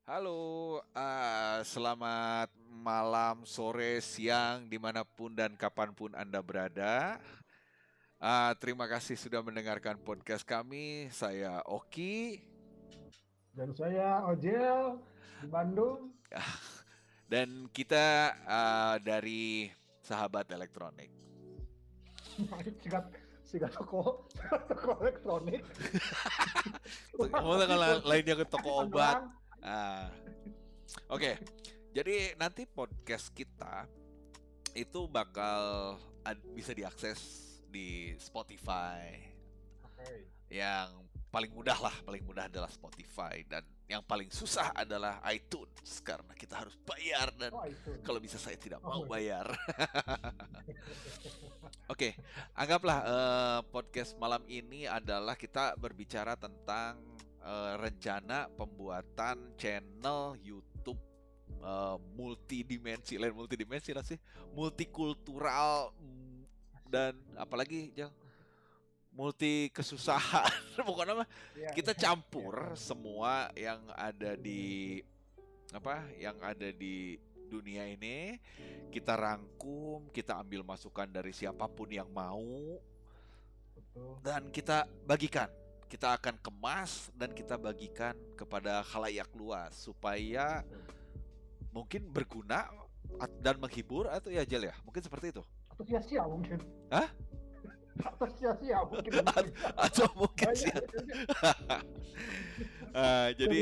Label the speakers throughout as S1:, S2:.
S1: Halo, selamat malam, sore, siang, dimanapun dan kapanpun Anda berada. Terima kasih sudah mendengarkan podcast kami. Saya Oki
S2: Dan saya Ojel di Bandung.
S1: dan kita dari Sahabat Elektronik.
S2: Sigat sigat toko elektronik.
S1: Mau kalau lainnya ke toko obat.
S2: Tangerang.
S1: Ah, Oke, jadi nanti podcast kita itu bakal bisa diakses di Spotify.
S2: Oke.
S1: Yang paling mudah adalah Spotify, dan yang paling susah adalah iTunes karena kita harus bayar, dan
S2: Oh itu.
S1: kalau bisa saya tidak mau
S2: Oh,
S1: bayar. Oke, anggaplah podcast malam ini adalah kita berbicara tentang rencana pembuatan channel YouTube multidimensi, lain multidimensi lah sih, multikultural, dan apalagi Jal, multi kesusahan. Pokoknya mah
S2: iya,
S1: kita
S2: iya, iya.
S1: campur semua yang ada di dunia ini, kita rangkum, kita ambil masukan dari siapapun yang mau,
S2: Betul.
S1: dan kita bagikan. Kita akan kemas dan kita bagikan kepada khalayak luas supaya mungkin berguna dan menghibur, atau ya Jel ya, mungkin seperti itu.
S2: Atau sia-sia mungkin.
S1: Hah?
S2: Atau sia-sia mungkin.
S1: Atau mungkin sih.
S2: Banyak.
S1: Jadi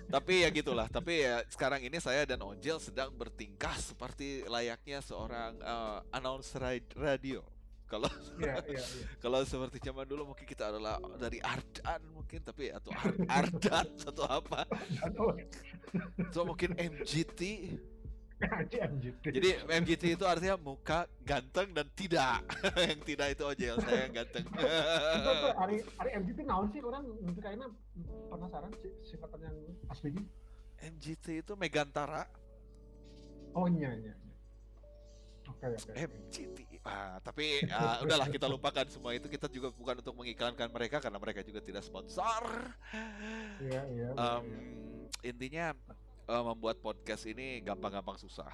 S1: tapi ya gitulah. Tapi ya sekarang ini saya dan Ojel sedang bertingkah seperti layaknya seorang announcer radio. Kalau
S2: Iya, iya, iya.
S1: kalau seperti zaman dulu mungkin kita adalah dari Ardan mungkin, tapi atau Ardan atau apa.
S2: Atau
S1: So mungkin MGT.
S2: MGT.
S1: Jadi MGT itu artinya muka ganteng dan tidak. Yang tidak itu Ojel, saya yang ganteng.
S2: Itu tuh hari MGT naon sih orang nanti kayaknya penasaran singkatan yang aslinya.
S1: MGT itu Megantara.
S2: Oh iya, iya. Oke, oke, oke.
S1: MGT. Tapi udahlah, kita lupakan semua itu. Kita juga bukan untuk mengiklankan mereka karena mereka juga tidak sponsor.
S2: Iya, iya,
S1: Em,
S2: iya.
S1: Intinya membuat podcast ini gampang-gampang susah.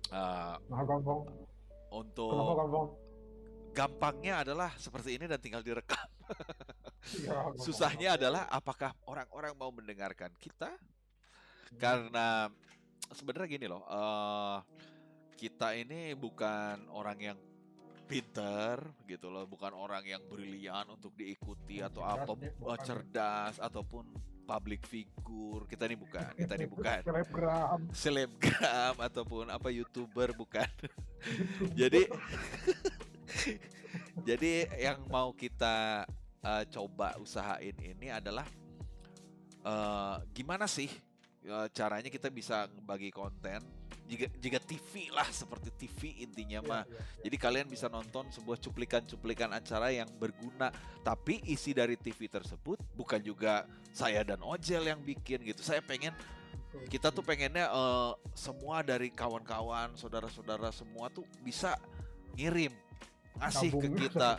S1: Eh,
S2: Nah, gampang. Kenapa
S1: untuk
S2: gampang?
S1: gampangnya adalah seperti ini dan tinggal direkam.
S2: Iya, gampang.
S1: Susahnya adalah apakah orang-orang mau mendengarkan kita?
S2: Hmm.
S1: Karena sebenarnya gini loh, kita ini bukan orang yang pinter gitu loh, bukan orang yang brilian untuk diikuti atau apa,
S2: Cerdasnya bukan
S1: cerdas ataupun public figure. Kita ini bukan
S2: selebgram.
S1: selebgram ataupun apa YouTuber, bukan.
S2: YouTuber.
S1: Jadi jadi yang mau kita coba usahain ini adalah gimana sih caranya kita bisa bagi konten jika TV lah, seperti TV intinya
S2: Iya,
S1: mah.
S2: iya, iya.
S1: Jadi kalian bisa nonton sebuah cuplikan-cuplikan acara yang berguna, tapi isi dari TV tersebut bukan juga saya dan Ojel yang bikin gitu. Saya pengen,
S2: Betul.
S1: kita tuh pengennya semua dari kawan-kawan, saudara-saudara semua tuh bisa ngirim, ngasih ke
S2: Gabung.
S1: kita.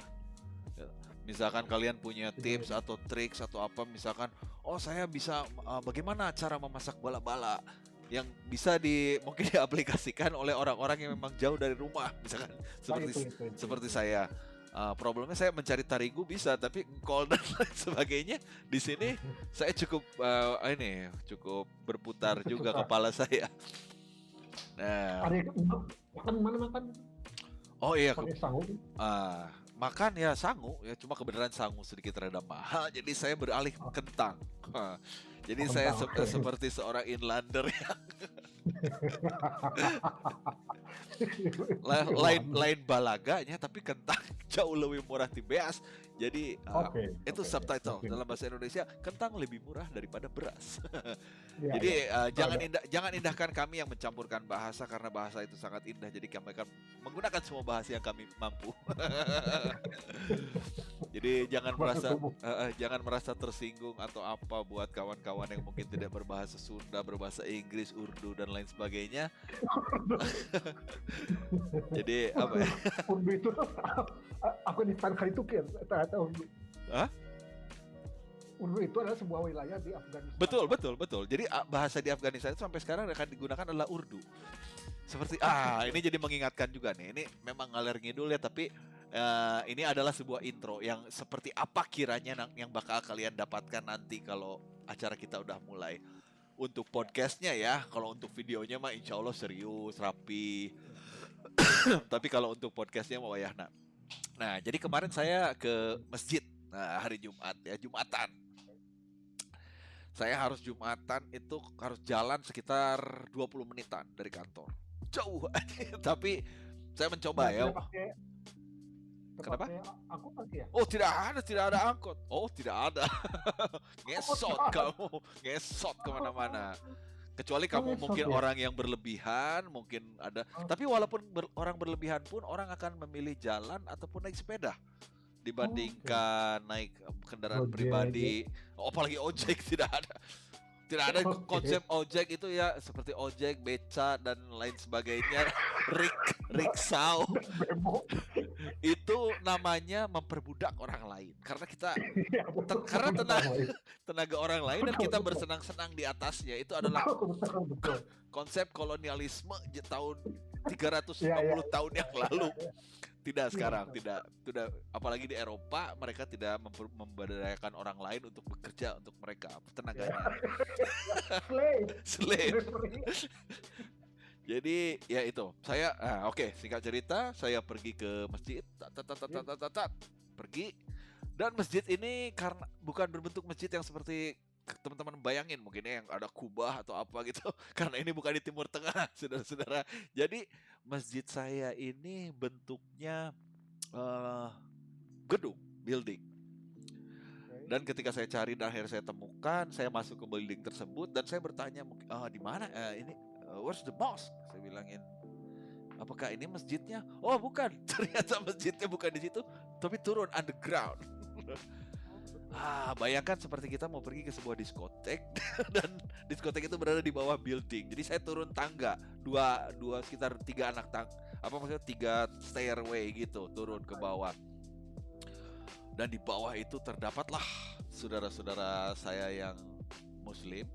S1: Misalkan kalian punya
S2: Iya,
S1: tips
S2: iya.
S1: atau triks atau apa, misalkan, oh saya bisa bagaimana cara memasak bala-bala yang bisa mungkin diaplikasikan oleh orang-orang yang memang jauh dari rumah, misalkan
S2: Nah,
S1: seperti seperti
S2: itu.
S1: saya. Problemnya saya mencari tarigu bisa, tapi kol dan lain sebagainya di sini saya cukup cukup berputar juga
S2: Susah.
S1: kepala saya. Nah,
S2: Ada makan mana makan
S1: oh iya,
S2: pakai sangu.
S1: makan ya sangu ya, cuma kebenaran sangu sedikit rada mahal, jadi saya beralih
S2: Oh,
S1: kentang. Jadi
S2: oh,
S1: saya
S2: kentang. Oke.
S1: seperti seorang inlander yang lain balaganya, tapi kentang jauh lebih murah di beas. Jadi
S2: Oke,
S1: itu
S2: oke,
S1: subtitle
S2: oke.
S1: dalam bahasa Indonesia, kentang lebih murah daripada beras.
S2: Iya,
S1: Jadi
S2: iya. Ada.
S1: jangan indahkan kami yang mencampurkan bahasa, karena bahasa itu sangat indah. Jadi kami akan menggunakan semua bahasa yang kami mampu. Jadi
S2: Bahasa tubuh.
S1: jangan merasa tersinggung atau apa buat kawan-kawan yang mungkin tidak berbahasa Sunda, berbahasa Inggris, Urdu dan lain sebagainya. Jadi apa ya?
S2: Undu itu Afghanistan kali itu kan tahu.
S1: Hah?
S2: Urdu itu adalah sebuah wilayah di Afghanistan.
S1: Betul. Jadi bahasa di Afghanistan itu sampai sekarang akan digunakan adalah Urdu. Seperti ini jadi mengingatkan juga nih. Ini memang ngalir ngidul ya, tapi ini adalah sebuah intro yang seperti apa kiranya yang bakal kalian dapatkan nanti kalau acara kita udah mulai. Untuk podcastnya ya, kalau untuk videonya mah insya Allah serius, rapi. Tapi kalau untuk podcastnya mau ya, nah jadi kemarin saya ke masjid, hari Jumat ya, Jumatan. Saya harus Jumatan itu harus jalan sekitar 20 menitan dari kantor. Jauh, tapi saya mencoba ya. Kenapa?
S2: Aku pasti ya.
S1: Oh tidak ada angkot. Oh tidak ada. Ngesot kemana-mana. Kecuali kamu mungkin orang yang berlebihan, mungkin ada. Tapi walaupun orang berlebihan pun orang akan memilih jalan ataupun naik sepeda dibandingkan naik kendaraan pribadi. Apalagi ojek tidak ada konsep ojek itu ya seperti ojek, beca dan lain sebagainya. Riksau itu namanya memperbudak orang lain karena kita karena tenaga orang lain dan kita bersenang-senang di atasnya. Itu adalah konsep kolonialisme tahun 350 tahun yang lalu. Tidak sekarang, tidak apalagi di Eropa mereka tidak memberdayakan orang lain untuk bekerja untuk mereka tenaganya. Slave. Jadi ya itu saya oke, singkat cerita saya pergi ke masjid pergi, dan masjid ini karena bukan berbentuk masjid yang seperti teman-teman bayangin mungkin yang ada kubah atau apa gitu karena ini bukan di Timur Tengah saudara-saudara. Jadi masjid saya ini bentuknya gedung, building. Dan ketika saya cari dan akhirnya saya temukan, saya masuk ke building tersebut dan saya bertanya di mana ini where's the mosque? Saya bilangin, apakah ini masjidnya? Oh bukan, ternyata masjidnya bukan di situ, tapi turun underground. Bayangkan seperti kita mau pergi ke sebuah diskotek dan diskotek itu berada di bawah building. Jadi saya turun tangga, dua sekitar 3 stairway gitu, turun ke bawah. Dan di bawah itu terdapatlah saudara-saudara saya yang muslim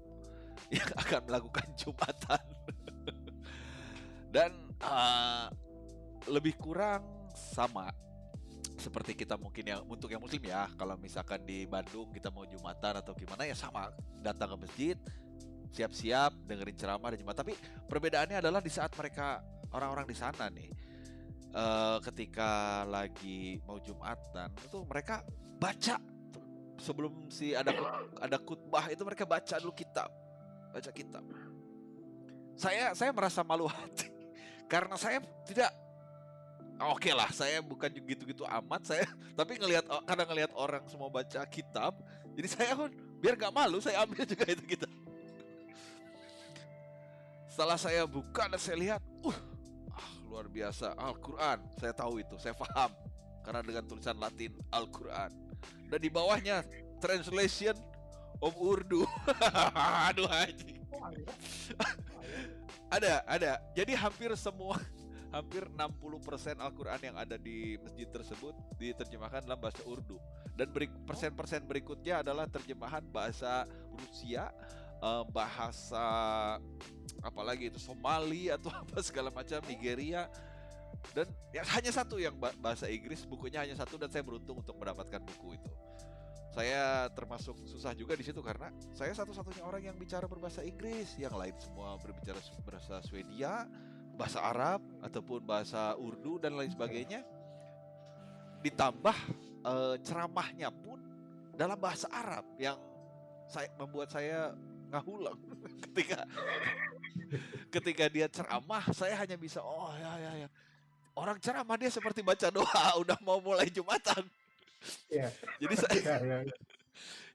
S1: yang akan melakukan Jumatan. Dan lebih kurang sama seperti kita mungkin yang untuk yang muslim ya, kalau misalkan di Bandung kita mau Jumatan atau gimana ya sama, datang ke masjid, siap-siap dengerin ceramah dan Jumat. Tapi perbedaannya adalah di saat mereka orang-orang di sana nih ketika lagi mau Jumatan itu mereka baca sebelum ada khutbah itu mereka baca dulu kitab. Saya merasa malu hati karena saya tidak oke lah, saya bukan gitu-gitu amat saya, tapi kadang ngelihat orang semua baca kitab, jadi saya pun biar gak malu saya ambil juga itu kitab. Setelah saya buka dan saya lihat, luar biasa, Al-Quran, saya tahu itu, saya paham karena dengan tulisan Latin Al-Quran dan di bawahnya translation of Urdu. Aduh haji. Ada. Jadi hampir 60% Al-Quran yang ada di masjid tersebut diterjemahkan dalam bahasa Urdu. Dan persen-persen berikutnya adalah terjemahan bahasa Rusia, bahasa apalagi itu Somali atau apa segala macam, Nigeria. Dan hanya satu yang bahasa Inggris, bukunya hanya satu dan saya beruntung untuk mendapatkan buku itu. Saya termasuk susah juga di situ karena saya satu-satunya orang yang bicara berbahasa Inggris, yang lain semua berbicara bahasa Swedia, bahasa Arab ataupun bahasa Urdu dan lain sebagainya. Ditambah ceramahnya pun dalam bahasa Arab yang membuat saya ngahulang. Ketika dia ceramah saya hanya bisa ya. Orang ceramah dia seperti baca doa udah mau mulai Jumatan.
S2: Yeah.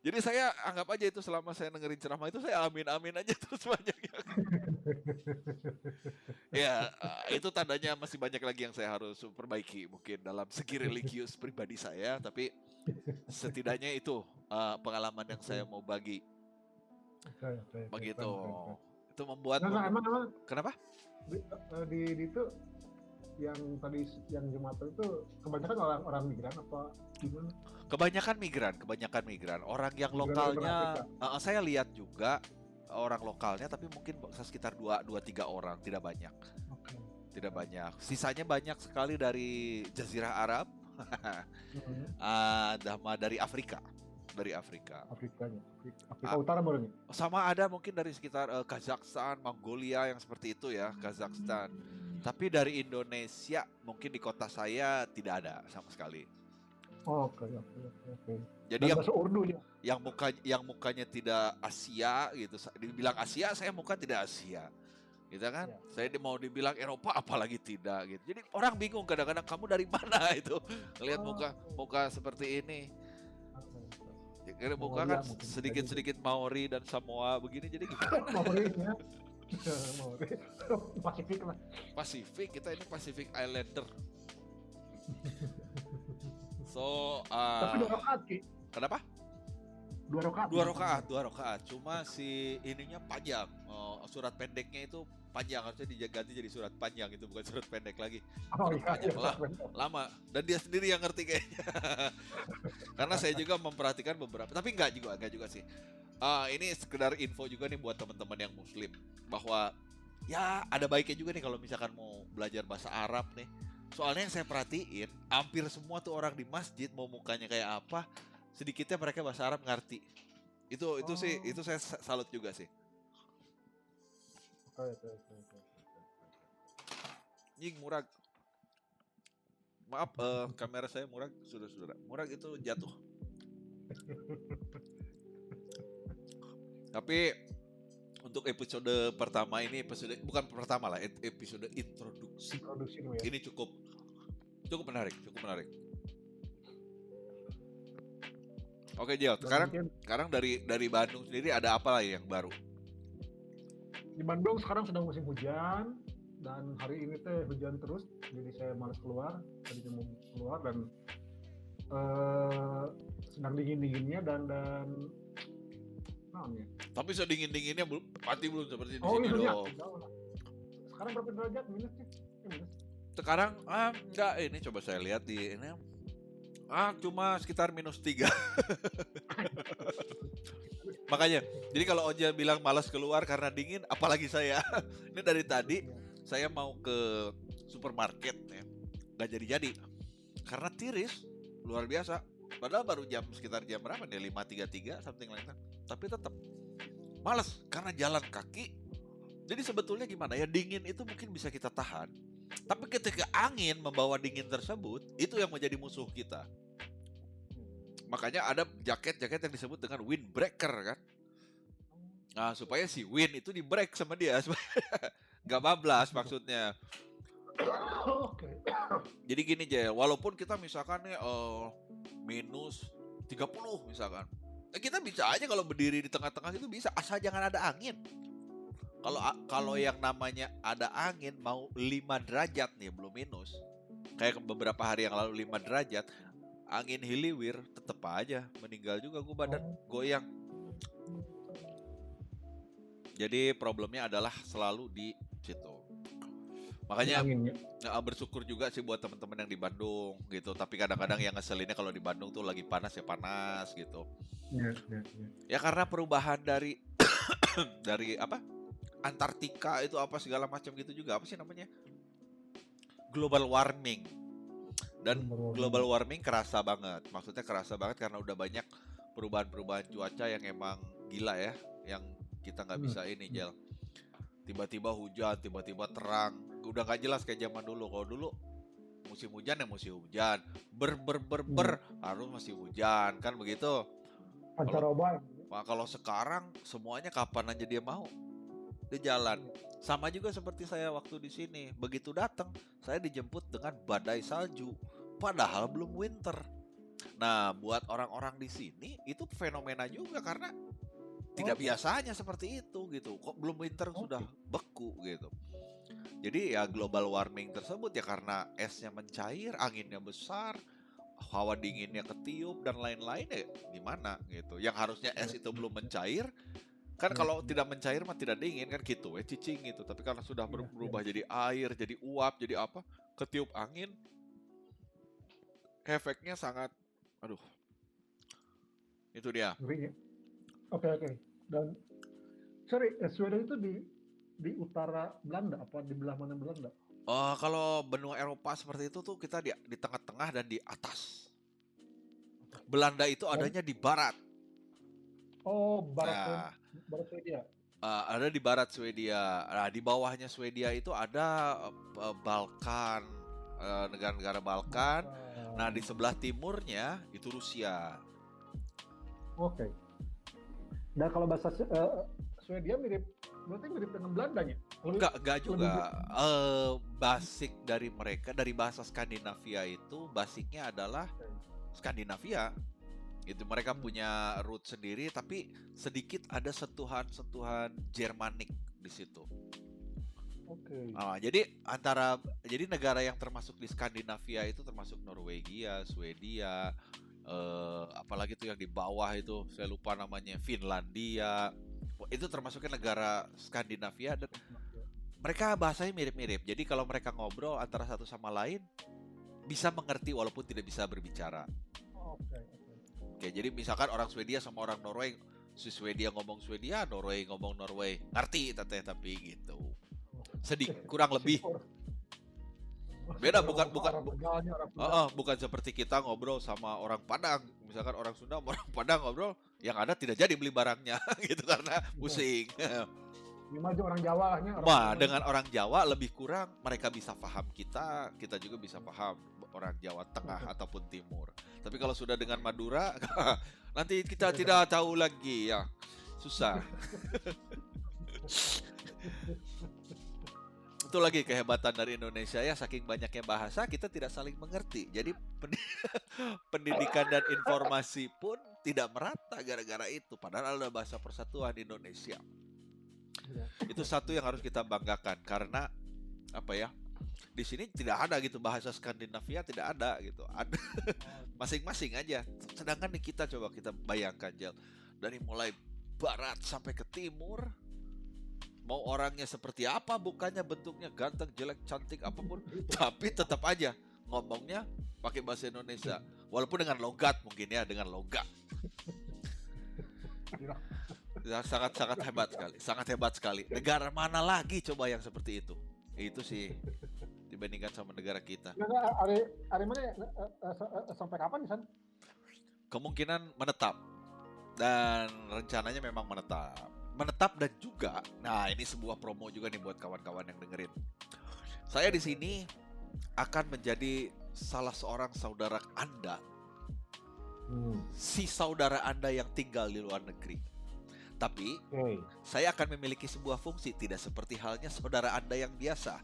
S1: Jadi saya anggap aja itu selama saya dengerin ceramah itu saya amin aja terus banyaknya. Ya, itu tandanya masih banyak lagi yang saya harus perbaiki mungkin dalam segi religius pribadi saya, tapi setidaknya itu pengalaman yang saya mau bagi. Begitu. Itu membuat
S2: emang
S1: kenapa?
S2: Di itu yang tadi yang Jumatan itu kebanyakan orang migran apa gimana?
S1: Kebanyakan migran. Orang yang
S2: Migran dari Afrika.
S1: lokalnya, saya lihat juga orang lokalnya, tapi mungkin sekitar dua tiga orang, tidak banyak,
S2: Oke.
S1: tidak banyak. Sisanya banyak sekali dari Jazirah Arab, sama dari Afrika.
S2: Afrika
S1: Ah,
S2: Utara murni.
S1: sama ada mungkin dari sekitar Kazakhstan, Mongolia yang seperti itu ya, Kazakhstan. Tapi dari Indonesia mungkin di kota saya tidak ada sama sekali.
S2: Oke.
S1: Jadi
S2: Dan
S1: yang
S2: bahasa Urdu ya.
S1: yang mukanya tidak Asia gitu, dibilang Asia, saya muka tidak Asia, gitu kan?
S2: Ya.
S1: Saya mau dibilang Eropa, apalagi tidak gitu. Jadi orang bingung kadang-kadang, kamu dari mana itu? Lihat muka seperti ini. Jadi muka kan sedikit Maori dan Samoa begini, jadi gimana?
S2: Maori ya. Maori. Pasifik lah.
S1: Pasifik, kita ini Pacific Islander. So,
S2: Tapi 2 rakaat Ki.
S1: kenapa?
S2: 2 rakaat.
S1: 2 rakaat. Cuma si ininya panjang. Surat pendeknya itu panjang, harusnya diganti jadi surat panjang, itu bukan surat pendek lagi.
S2: Oh iya,
S1: Panjang lah, lama. Dan dia sendiri yang ngerti kayaknya. Karena saya juga memperhatikan beberapa, tapi enggak juga sih. Ini sekedar info juga nih buat teman-teman yang Muslim, bahwa ya ada baiknya juga nih kalau misalkan mau belajar bahasa Arab nih. Soalnya yang saya perhatiin, hampir semua tuh orang di masjid, mau mukanya kayak apa, sedikitnya mereka bahasa Arab ngerti. Itu sih, itu saya salut juga sih.
S2: Oke.
S1: Nying Murag. Maaf, kamera saya Murag, saudara. Murag itu jatuh. Tapi untuk episode pertama ini, bukan pertama lah, episode introduksi.
S2: Ya.
S1: Ini cukup menarik. Oke, Jel. Sekarang dari Bandung sendiri ada apa lagi yang baru?
S2: Di Bandung sekarang sedang musim hujan dan hari ini teh hujan terus, jadi saya malas keluar. Tadi mau keluar dan sedang dingin-dinginnya dan ya.
S1: Tapi sedingin-dinginnya pasti belum seperti di
S2: Oh
S1: sini
S2: iya,
S1: dong.
S2: Sekarang berapa derajat? Minus sih? Minus.
S1: Sekarang enggak, ini coba saya lihat di ini. Cuma sekitar -3. Makanya, jadi kalau Oja bilang malas keluar karena dingin, apalagi saya. Ini dari tadi saya mau ke supermarket ya, nggak jadi karena tiris, luar biasa. Padahal baru sekitar jam berapa nih? 5.33 something like that. Tapi tetap malas karena jalan kaki. Jadi sebetulnya gimana ya, dingin itu mungkin bisa kita tahan. Tapi ketika angin membawa dingin tersebut, itu yang menjadi musuh kita. Makanya ada jaket yang disebut dengan windbreaker kan. Nah, supaya si wind itu di break sama dia, nggak bablas maksudnya. Jadi gini Jel, walaupun kita misalkan nih -30 misalkan, kita bisa aja kalau berdiri di tengah-tengah itu bisa, asal jangan ada angin. Kalau yang namanya ada angin mau 5 derajat nih, belum minus. Kayak beberapa hari yang lalu 5 derajat, angin hiliwir, tetep aja meninggal juga gue, badan goyang. Jadi problemnya adalah selalu di situ. Makanya bersyukur juga sih buat teman-teman yang di Bandung gitu. Tapi kadang-kadang yang ngeselinnya kalau di Bandung tuh lagi panas ya panas gitu. Ya karena perubahan dari dari apa? Antartika itu apa segala macam gitu juga, apa sih namanya? Global warming. Dan global warming kerasa banget. Maksudnya kerasa banget karena udah banyak perubahan-perubahan cuaca yang emang gila ya, yang kita nggak bisa ini Jel. Tiba-tiba hujan, tiba-tiba terang, udah nggak jelas kayak zaman dulu. Kalau dulu musim hujan ya musim hujan, harus masih hujan kan begitu. Kalau sekarang semuanya kapan aja dia mau, dia jalan. Sama juga seperti saya waktu di sini, begitu datang saya dijemput dengan badai salju, padahal belum winter. Nah, buat orang-orang di sini itu fenomena juga karena tidak biasanya seperti itu gitu. Kok belum winter sudah beku gitu. Jadi ya global warming tersebut ya karena esnya mencair, anginnya besar, hawa dinginnya ketiup dan lain-lain ya gimana gitu. Yang harusnya es itu belum mencair, Kan
S2: Iya,
S1: kalau
S2: iya,
S1: tidak mencair mah tidak dingin kan gitu, cicing gitu. Tapi karena sudah
S2: iya, iya.
S1: berubah jadi air, jadi uap, jadi apa, ketiup angin, efeknya sangat, aduh, itu dia.
S2: Ngeri ya. Oke, oke. Dan sorry, Swedia itu di utara Belanda apa di belah mana Belanda?
S1: Kalau benua Eropa seperti itu tuh kita di tengah-tengah dan di atas.
S2: Atas.
S1: Belanda itu
S2: Dan
S1: adanya di barat.
S2: oh
S1: Nah,
S2: Barat Swedia.
S1: ada di barat Swedia. Nah, di bawahnya Swedia itu ada Balkan, negara-negara Balkan. Nah, di
S2: Balkan.
S1: sebelah timurnya itu Rusia.
S2: Oke. Dan kalau bahasa Swedia berarti mirip dengan Belandanya.
S1: Enggak
S2: Lebih
S1: juga. Basic dari mereka, dari bahasa Skandinavia itu, basicnya adalah Skandinavia. Itu mereka punya root sendiri, tapi sedikit ada sentuhan-sentuhan Jermanik di situ.
S2: Oke.
S1: Jadi negara yang termasuk di Skandinavia itu termasuk Norwegia, Swedia, apalagi tuh yang di bawah itu saya lupa namanya, Finlandia. Itu termasuknya negara Skandinavia dan mereka bahasanya mirip-mirip. Jadi kalau mereka ngobrol antara satu sama lain bisa mengerti walaupun tidak bisa berbicara.
S2: Oke, oke.
S1: Oke, jadi misalkan orang Swedia sama orang Norway, si Swedia ngomong Swedia, Norway ngomong Norway, ngerti teteh tapi gitu. Kurang lebih beda, bukan bukan
S2: Arab Bengalnya, Arab Sunda.
S1: bukan seperti kita ngobrol sama orang Padang. Misalkan orang Sunda sama orang Padang ngobrol, yang ada tidak jadi beli barangnya gitu karena pusing.
S2: Ini maju orang Jawanya, orang
S1: Nah,
S2: Sundanya.
S1: dengan orang Jawa lebih kurang mereka bisa paham kita, kita juga bisa paham orang Jawa Tengah ataupun Timur. Tapi kalau sudah dengan Madura, nanti kita tidak tahu lagi ya, susah. Itu lagi kehebatan dari Indonesia ya, saking banyaknya bahasa kita tidak saling mengerti. Jadi pendidikan dan informasi pun tidak merata gara-gara itu. Padahal ada bahasa persatuan di Indonesia.
S2: Iya.
S1: Itu satu yang harus kita banggakan karena apa ya? Di sini tidak ada gitu bahasa Skandinavia, tidak ada gitu. Ada masing-masing aja. Sedangkan di kita coba kita bayangkan Jel, dari mulai barat sampai ke timur, mau orangnya seperti apa, bukannya bentuknya ganteng, jelek, cantik apapun, tapi tetap aja ngomongnya pakai bahasa Indonesia. Walaupun dengan logat mungkin ya, dengan logat. Ya, sangat hebat sekali. Negara mana lagi coba yang seperti itu? Itu sih dibandingkan sama negara kita.
S2: Nah, hari mana sampai kapan di sana?
S1: Kemungkinan menetap dan rencananya memang menetap dan juga, nah ini sebuah promo juga nih buat kawan-kawan yang dengerin. Saya di sini akan menjadi salah seorang saudara Anda, si saudara Anda yang tinggal di luar negeri. Tapi saya akan memiliki sebuah fungsi, tidak seperti halnya saudara Anda yang biasa.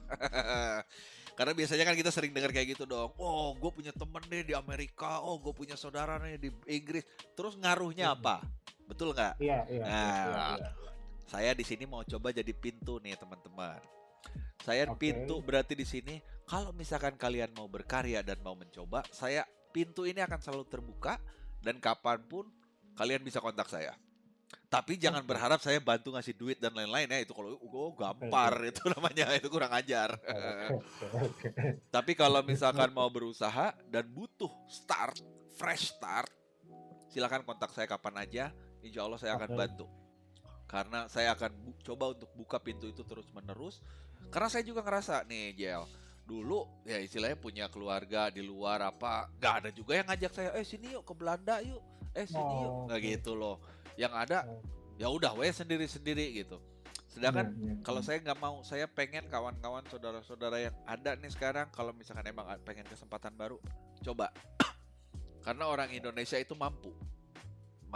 S1: Karena biasanya kan kita sering dengar kayak gitu dong. Oh, gue punya temen nih di Amerika. Oh, gue punya saudara nih di Inggris. Terus ngaruhnya apa? Betul nggak?
S2: Iya.
S1: Nah, saya di sini mau coba jadi pintu nih teman-teman. Saya pintu berarti di sini kalau misalkan kalian mau berkarya dan mau mencoba, pintu ini akan selalu terbuka dan kapanpun kalian bisa kontak saya. Tapi jangan berharap saya bantu ngasih duit dan lain-lain ya, itu kalau gampar itu namanya, itu kurang ajar. Tapi kalau misalkan mau berusaha dan butuh fresh start, silakan kontak saya kapan aja. Insya Allah saya akan bantu. Karena saya akan coba untuk buka pintu itu terus-menerus. Karena saya juga ngerasa nih Jel, dulu ya istilahnya punya keluarga di luar apa, nggak ada juga yang ngajak saya, sini yuk ke Belanda yuk, sini yuk, nggak gitu loh. Yang ada ya udah sendiri-sendiri gitu. Sedangkan kalau saya nggak mau, saya pengen kawan-kawan saudara-saudara yang ada nih sekarang, kalau misalkan emang pengen kesempatan baru, coba. Karena orang Indonesia itu mampu,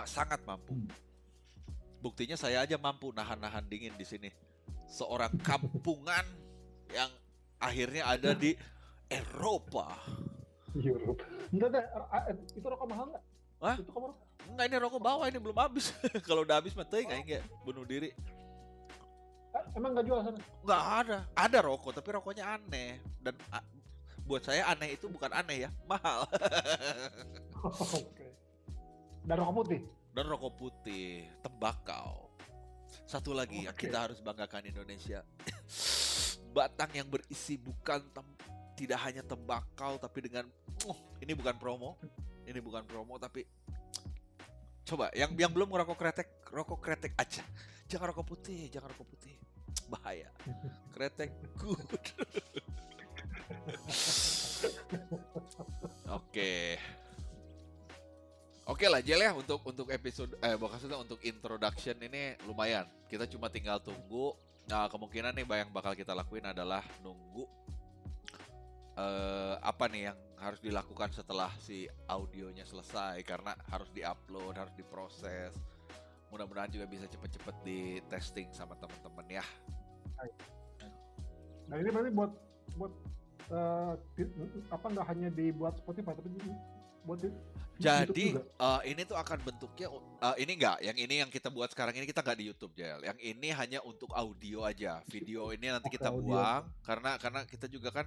S1: sangat mampu. Buktinya saya aja mampu nahan-nahan dingin di sini. Seorang kampungan yang akhirnya ada di Eropa.
S2: Europe. Enggak, itu rokok mahal nggak?
S1: Hah?
S2: Itu kamu rokok?
S1: Enggak, ini rokok bawah, ini belum habis. Kalau udah habis mah teuing aing ge bunuh diri.
S2: Emang nggak jual sana?
S1: Nggak ada. Ada rokok, tapi rokoknya aneh. Dan buat saya aneh itu bukan aneh ya, mahal.
S2: Oke. Dan rokok putih?
S1: Dan rokok putih, tembakau. Satu lagi yang
S2: Oke.
S1: kita harus banggakan Indonesia. Batang yang berisi tidak hanya tembakau tapi dengan ini bukan promo. Ini bukan promo tapi coba yang belum rokok kretek aja. Jangan rokok putih. Bahaya. Kretek good. Oke lah Jel ya untuk episode maksudnya untuk introduction ini lumayan. Kita cuma tinggal tunggu. Nah, kemungkinan nih yang bakal kita lakuin adalah nunggu apa nih yang harus dilakukan setelah si audionya selesai karena harus diupload, harus diproses. Mudah-mudahan juga bisa cepet-cepet di testing sama teman-teman ya.
S2: Nah ini berarti buat apa nggak hanya dibuat Spotify tapi buat
S1: Jadi
S2: YouTube juga?
S1: ini tuh akan bentuknya ini enggak, yang ini yang kita buat sekarang ini kita nggak di YouTube Jel. Yang ini hanya untuk audio aja. Video ini nanti kita
S2: Audio.
S1: buang karena kita juga kan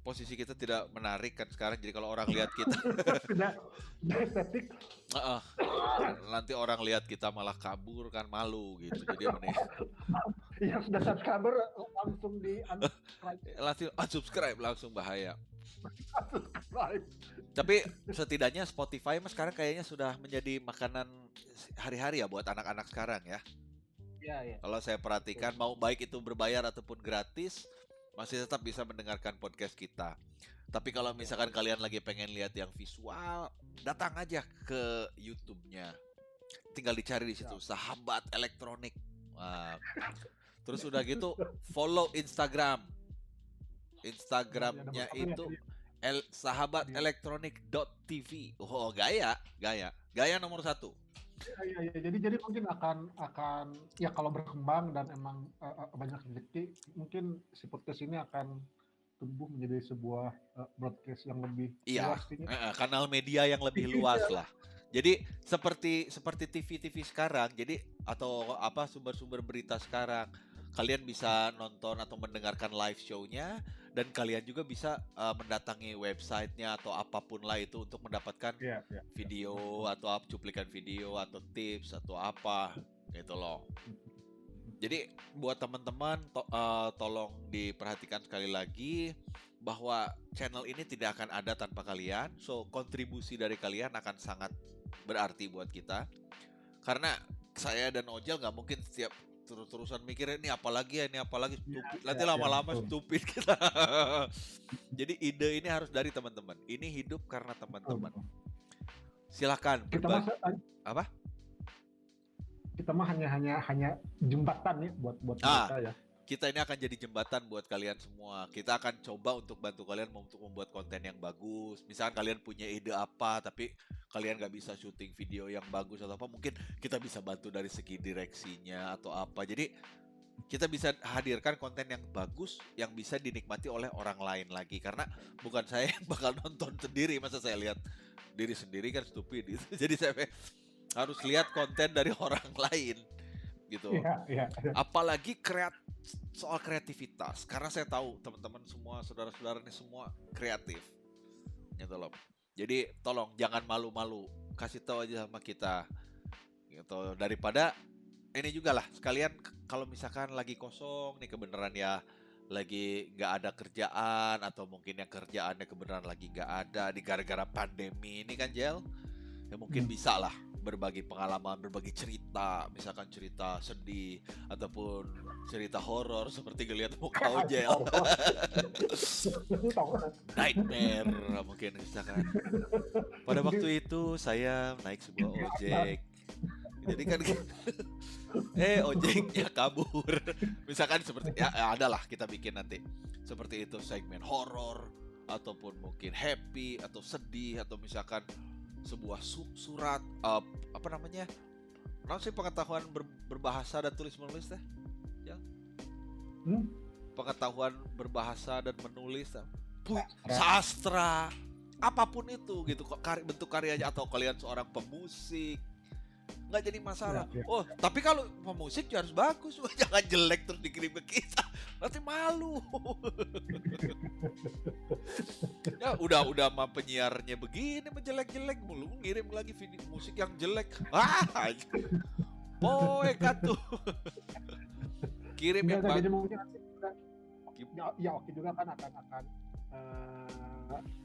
S1: posisi kita tidak menarik kan sekarang. Jadi kalau orang lihat kita
S2: Tidak estetik.
S1: nanti orang lihat kita malah kabur kan malu gitu. Jadi mending
S2: Yang sudah subscriber langsung di
S1: unsubscribe langsung bahaya.
S2: unsubscribe.
S1: Tapi setidaknya Spotify mas sekarang kayaknya sudah menjadi makanan hari-hari ya buat anak-anak sekarang ya.
S2: Iya.
S1: Kalau saya perhatikan mau baik itu berbayar ataupun gratis masih tetap bisa mendengarkan podcast kita. Tapi kalau misalkan kalian lagi pengen lihat yang visual, datang aja ke YouTube-nya. Tinggal dicari di situ Sahabat Elektronik. Wah. Terus udah gitu follow Instagramnya itu sahabatelektronik.tv. Oh, gaya nomor 1.
S2: Iya. Jadi mungkin akan ya kalau berkembang dan emang banyak rezeki, mungkin si podcast ini akan tumbuh menjadi sebuah broadcast yang lebih luas.
S1: Kanal media yang lebih luas lah. Jadi seperti TV sekarang. Jadi atau apa sumber-sumber berita sekarang. Kalian bisa nonton atau mendengarkan live show-nya dan kalian juga bisa mendatangi website-nya atau apapun lah itu untuk mendapatkan video atau cuplikan video atau tips atau apa gitu loh. Jadi buat teman-teman tolong diperhatikan sekali lagi bahwa channel ini tidak akan ada tanpa kalian. So kontribusi dari kalian akan sangat berarti buat kita. Karena saya dan Ojel nggak mungkin setiap terus-terusan mikir ini apalagi stupid. Nanti lama-lama stupid kita. Jadi ide ini harus dari teman-teman. Ini hidup karena teman-teman. Silakan berbagi. Apa?
S2: Kita mah hanya jembatan ya buat kita ya.
S1: Kita ini akan jadi jembatan buat kalian semua. Kita akan coba untuk bantu kalian untuk membuat konten yang bagus. Misalkan kalian punya ide apa, tapi kalian nggak bisa syuting video yang bagus atau apa, mungkin kita bisa bantu dari segi direksinya atau apa. Jadi kita bisa hadirkan konten yang bagus yang bisa dinikmati oleh orang lain lagi. Karena bukan saya yang bakal nonton sendiri, masa saya lihat diri sendiri kan stupid gitu. Jadi saya harus lihat konten dari orang lain gitu.
S2: Iya.
S1: Apalagi soal kreativitas, karena saya tahu teman-teman semua, saudara-saudara ini semua kreatif gitu loh. Jadi tolong jangan malu-malu, kasih tahu aja sama kita gitu. Daripada ini juga lah sekalian kalau misalkan lagi kosong nih kebenaran ya, lagi nggak ada kerjaan atau mungkin yang kerjaannya kebenaran lagi nggak ada di gara-gara pandemi ini kan Jel, ya mungkin bisa lah berbagi pengalaman, berbagi cerita, misalkan cerita sedih ataupun cerita horor seperti ngeliat muka Ojel. Nightmare mungkin misalkan. Pada waktu itu saya naik sebuah ojek. Jadi kan ojeknya kabur. Misalkan seperti ya adalah kita bikin nanti seperti itu segmen horor ataupun mungkin happy atau sedih atau misalkan sebuah surat apa namanya? Sih pengetahuan berbahasa dan tulis menulis teh. Ya. Pengetahuan berbahasa dan menulis sastra apapun itu gitu bentuk karyanya atau kalian seorang pemusik nggak jadi masalah. Oh tapi kalau pemusik harus bagus, jangan jelek terus dikirim ke kita nanti malu. Ya udah mah penyiarnya begini menjelek-jelek mulu ngirim lagi video musik yang jelek. Boy kan tuh. Kirim yang
S2: Jadi mungkin nanti kita,
S1: Gim-
S2: ya oke juga kan akan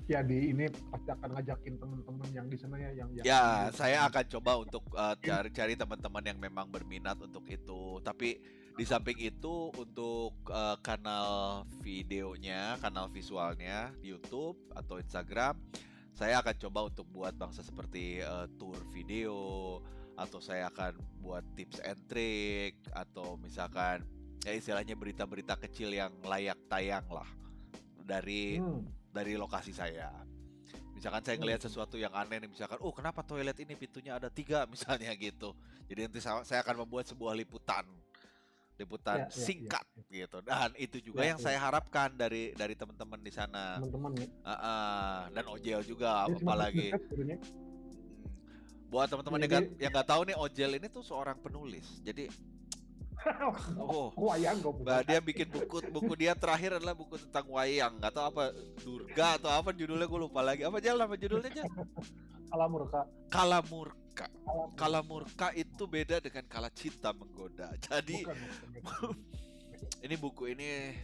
S2: ya di ini pasti akan ngajakin teman-teman yang di sana ya yang
S1: Ya, saya akan coba untuk cari-cari teman-teman yang memang berminat untuk itu. Tapi di samping itu untuk kanal videonya, kanal visualnya di YouTube atau Instagram, saya akan coba untuk buat bangsa seperti tour video atau saya akan buat tips and trick atau misalkan ya istilahnya berita-berita kecil yang layak tayang lah dari dari lokasi saya. Misalkan saya ngelihat sesuatu yang aneh nih, misalkan, oh kenapa toilet ini pintunya ada 3 misalnya gitu. Jadi nanti saya akan membuat sebuah liputan singkat gitu. Dan itu juga yang saya harapkan dari teman-teman di sana.
S2: Teman-teman ya.
S1: Dan Ojel juga,
S2: Jadi
S1: apalagi.
S2: sebenarnya
S1: Buat teman-teman yang nggak tahu nih, Ojel ini tuh seorang penulis. Jadi
S2: wayang
S1: dia bikin buku dia terakhir adalah buku tentang wayang, nggak tahu apa Durga atau apa judulnya, gue lupa lagi. Apa judulnya Jal? Kalamurka itu beda dengan Kala Cinta Menggoda. Jadi ini buku ini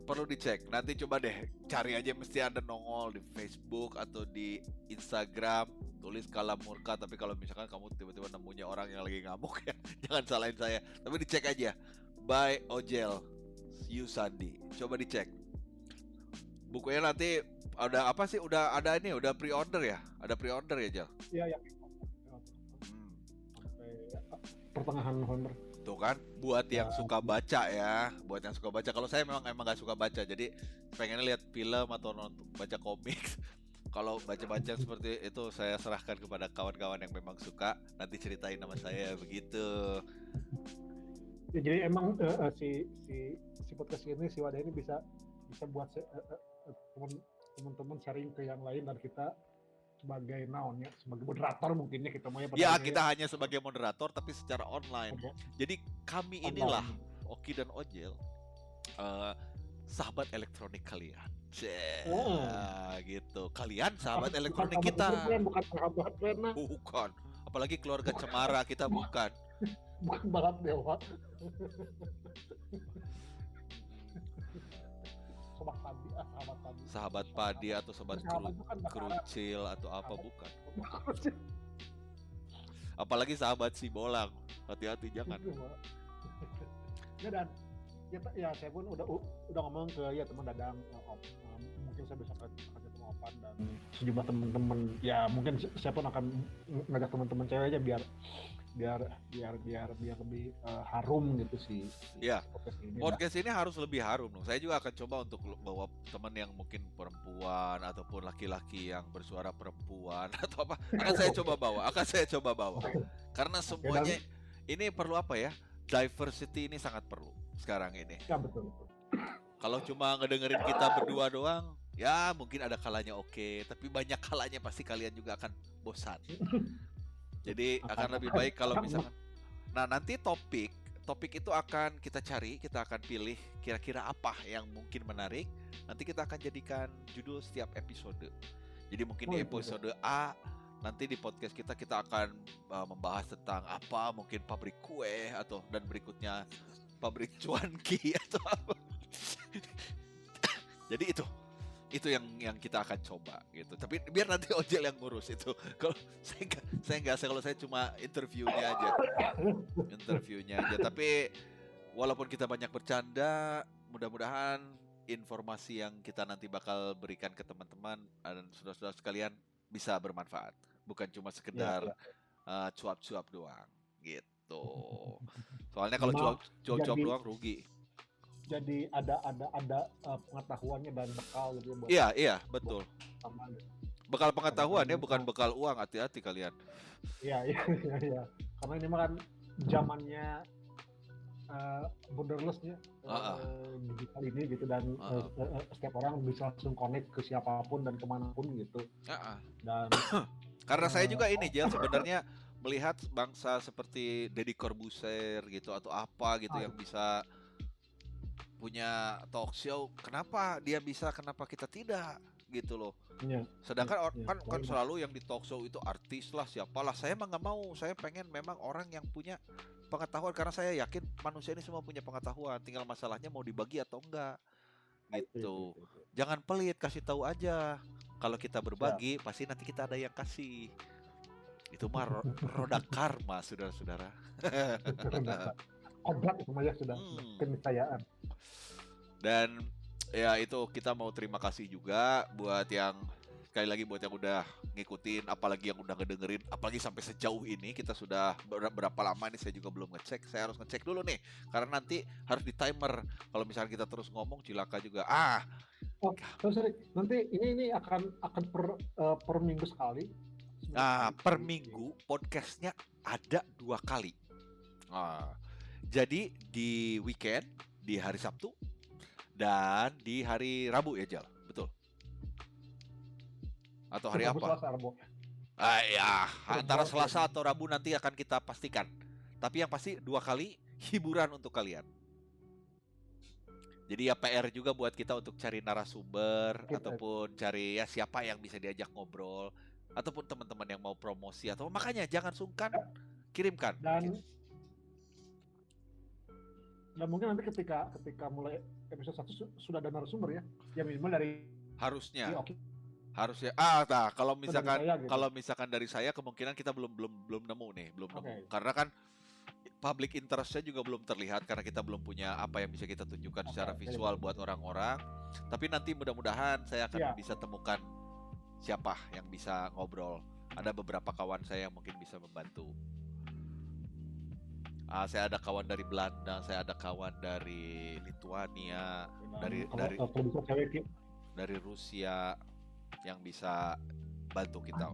S1: perlu dicek. Nanti coba deh cari aja, mesti ada nongol di Facebook atau di Instagram, tulis Kalamurka. Tapi kalau misalkan kamu tiba-tiba nemunya orang yang lagi ngamuk ya jangan salahin saya, tapi dicek aja by Ojel Yusandi, coba dicek bukunya. Nanti ada apa sih, udah ada ini, udah pre-order ya, Jel?
S2: Iya. Sampai pertengahan November.
S1: Tuh kan, buat yang suka baca ya, Kalau saya emang gak suka baca, jadi pengen lihat film atau baca komik. Kalau baca-baca seperti itu saya serahkan kepada kawan-kawan yang memang suka, nanti ceritain nama saya begitu.
S2: Ya, jadi emang si podcast ini, si wadah ini bisa buat teman-teman sharing ke yang lain, dan kita sebagai naonnya, sebagai moderator mungkinnya kita mau
S1: ya kita hanya sebagai moderator tapi secara online. Jadi kami inilah Oki dan Ojel, sahabat elektronik kalian. Gitu. Kalian sahabat elektronik kita.
S2: Bukan sahabat pena.
S1: Bukan. Apalagi keluarga cemara kita bukan.
S2: Bukan barat dewa.
S1: Sahabat padi atau sahabat kerucil atau apa, bukan. Apalagi sahabat si bolang. Hati-hati jangan.
S2: Ya saya pun udah ngomong ke teman Dadang, mungkin saya bisa ketemu Opan dan sejumlah teman-teman. Ya mungkin saya pun akan ngajak teman-teman cewek aja biar lebih harum gitu sih.
S1: Ya, podcast ini harus lebih harum dong. Saya juga akan coba untuk bawa teman yang mungkin perempuan ataupun laki-laki yang bersuara perempuan atau apa. Akan saya coba bawa. Karena semuanya ini perlu apa ya? Diversity ini sangat perlu sekarang ini.
S2: Ya betul.
S1: Kalau cuma ngedengerin kita berdua doang, ya mungkin ada kalanya oke, tapi banyak kalanya pasti kalian juga akan bosan. Jadi akan lebih baik kalau misalkan, nah nanti topik itu akan kita cari, kita akan pilih kira-kira apa yang mungkin menarik. Nanti kita akan jadikan judul setiap episode. Jadi mungkin di episode A, nanti di podcast kita akan membahas tentang apa, mungkin pabrik kue atau dan berikutnya pabrik cuanki atau apa. Jadi itu yang kita akan coba gitu. Tapi biar nanti Ojel yang ngurus itu. Kalau kalau saya cuma interviewnya aja. Tapi walaupun kita banyak bercanda, mudah-mudahan informasi yang kita nanti bakal berikan ke teman-teman dan saudara-saudara sekalian bisa bermanfaat. Bukan cuma sekedar cuap-cuap doang gitu. Soalnya kalau cuap-cuap doang rugi.
S2: Jadi ada pengetahuannya dan bekal gitu buat.
S1: Iya, betul. Bekal pengetahuan ya, bukan bekal uang. Hati-hati kalian.
S2: Iya. Karena ini mah kan zamannya borderless-nya digital ini gitu, dan setiap orang bisa langsung connect ke siapapun dan kemanapun gitu. Dan
S1: karena saya juga ini Jel sebenarnya melihat bangsa seperti Deddy Corbuzier gitu atau apa gitu yang bisa punya talk show, kenapa dia bisa, kenapa kita tidak gitu loh. Sedangkan kan selalu yang di talk show itu artis lah, siapalah. Saya mah nggak mau, saya pengen memang orang yang punya pengetahuan karena saya yakin manusia ini semua punya pengetahuan, tinggal masalahnya mau dibagi atau enggak gitu.
S2: Itu.
S1: Jangan pelit, kasih tahu aja. Kalau kita
S2: Siap.
S1: berbagi, pasti nanti kita ada yang kasih. Itu mah roda karma, saudara-saudara.
S2: Kodrat semuanya sudah keniscayaan.
S1: Dan ya itu kita mau terima kasih juga buat yang sekali lagi buat yang udah ngikutin, apalagi yang udah ngedengerin, apalagi sampai sejauh ini kita sudah berapa lama ini saya juga belum ngecek. Saya harus ngecek dulu nih karena nanti harus di timer. Kalau misalnya kita terus ngomong cilaka juga.
S2: Oh, sorry. Nanti ini akan per minggu sekali.
S1: Per minggu podcastnya ada 2 kali. Jadi di weekend, di hari Sabtu dan di hari Rabu ya Jal, betul? Atau hari
S2: Rabu,
S1: apa?
S2: Selasa, Rabu.
S1: Ya, antara Selasa atau Rabu nanti akan kita pastikan. Tapi yang pasti 2 kali hiburan untuk kalian. Jadi ya PR juga buat kita untuk cari narasumber ataupun cari ya siapa yang bisa diajak ngobrol ataupun teman-teman yang mau promosi atau makanya jangan sungkan kirimkan.
S2: Dan mungkin nanti ketika mulai episode 1 sudah ada narasumber ya. Ya minimal dari
S1: harusnya.
S2: Oke.
S1: Harusnya kalau misalkan dari saya kemungkinan kita belum nemu nih, belum nemu. Karena kan public interest-nya juga belum terlihat karena kita belum punya apa yang bisa kita tunjukkan secara visual buat orang-orang. Tapi nanti mudah-mudahan saya akan bisa temukan siapa yang bisa ngobrol. Ada beberapa kawan saya yang mungkin bisa membantu. Saya ada kawan dari Belanda, saya ada kawan dari Lituania, dari Rusia yang bisa bantu kita.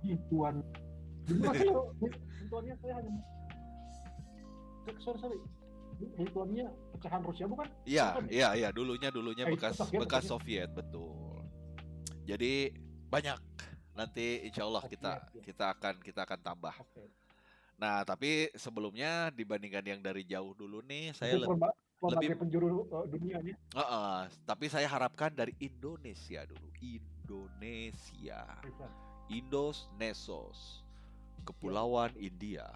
S2: Lituania saya hanya sorry. Lituania pecahan Rusia bukan?
S1: Iya, dulunya bekas Soviet, betul. Jadi banyak nanti insya Allah kita akan tambah. Nah, tapi sebelumnya dibandingkan yang dari jauh dulu nih, saya lebih
S2: penjuru dunia nih.
S1: Tapi saya harapkan dari Indonesia dulu. Indos Nesos, Kepulauan India.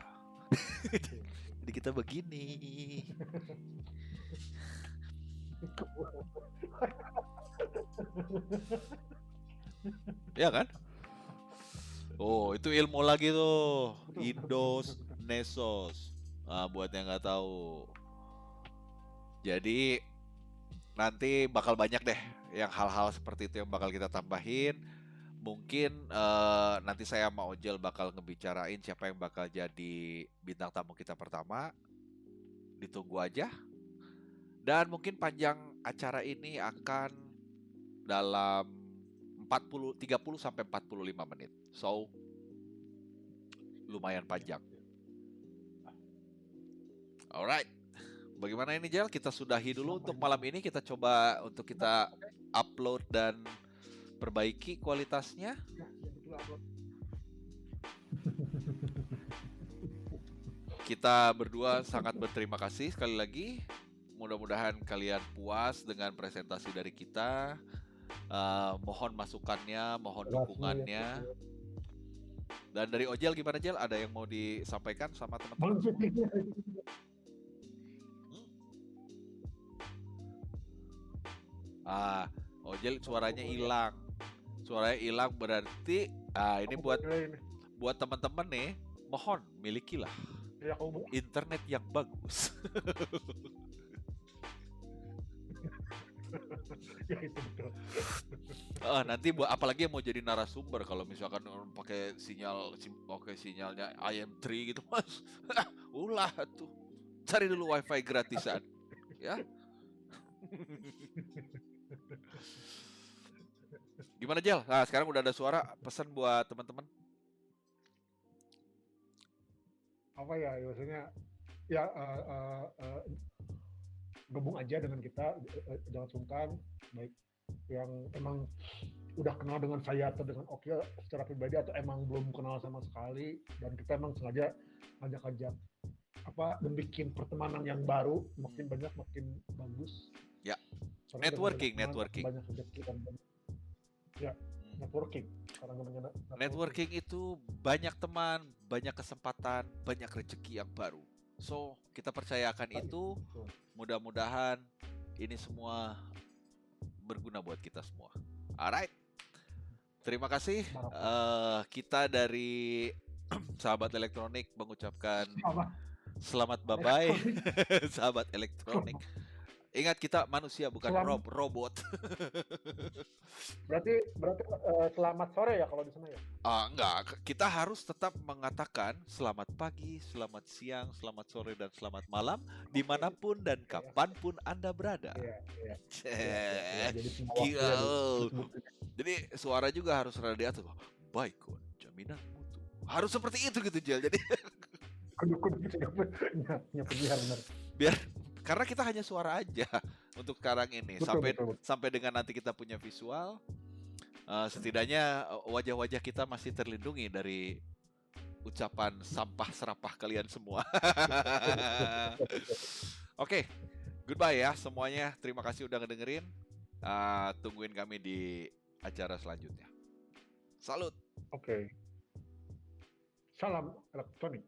S1: Jadi kita begini. Ya kan? Oh, itu ilmu lagi tuh. Indos Nesos. Buat yang nggak tahu. Jadi nanti bakal banyak deh yang hal-hal seperti itu yang bakal kita tambahin. Mungkin nanti saya sama Ojel bakal ngebicarain siapa yang bakal jadi bintang tamu kita pertama. Ditunggu aja. Dan mungkin panjang acara ini akan dalam 30 sampai 45 menit. So, lumayan panjang. Alright. Bagaimana ini Jel? Kita sudahi dulu untuk malam ini. Kita coba untuk kita upload dan perbaiki kualitasnya. Kita berdua sangat berterima kasih sekali lagi. Mudah-mudahan kalian puas dengan presentasi dari kita. Mohon masukannya, mohon dukungannya. Dan dari Ojel gimana Jel? Ada yang mau disampaikan sama teman-teman? Ojel suaranya hilang. Suaranya hilang berarti ini buat teman-teman nih, mohon milikilah internet yang bagus.
S2: Ya itu betul.
S1: Nanti buat apalagi yang mau jadi narasumber kalau misalkan pakai sinyalnya IM3 gitu Mas. Ulah tuh. Cari dulu wifi gratisan. Ya. Gimana Jel? Nah, sekarang udah ada suara, pesan buat teman-teman.
S2: Apa ya, maksudnya ya gabung aja dengan kita, jangan sungkan, baik yang emang udah kenal dengan saya atau dengan Oki secara pribadi atau emang belum kenal sama sekali, dan kita emang sengaja ngajak dan bikin pertemanan yang baru, makin banyak makin bagus.
S1: Ya. Networking.
S2: Banyak rezeki dan ya, networking.
S1: Networking itu banyak teman, banyak kesempatan, banyak rezeki yang baru. So, kita percayakan itu.
S2: Betul.
S1: Mudah-mudahan ini semua berguna buat kita semua. Alright. Terima kasih. Kita dari Sahabat Elektronik mengucapkan selamat bye-bye. Sahabat Elektronik. Ingat, kita manusia bukan robot.
S2: Berarti selamat sore ya kalau di sana ya?
S1: Enggak, kita harus tetap mengatakan selamat pagi, selamat siang, selamat sore, dan selamat malam dimanapun dan kapanpun Anda berada. Jadi suara juga harus rada diatur. Baikon, jaminan mutu. Harus seperti itu gitu, Jel. Jadi biar karena kita hanya suara aja untuk sekarang ini. Sampai dengan nanti kita punya visual, setidaknya wajah-wajah kita masih terlindungi dari ucapan sampah serapah kalian semua. Oke, goodbye ya semuanya. Terima kasih udah ngedengerin. Tungguin kami di acara selanjutnya. Salut.
S2: Oke. Salam elektronik.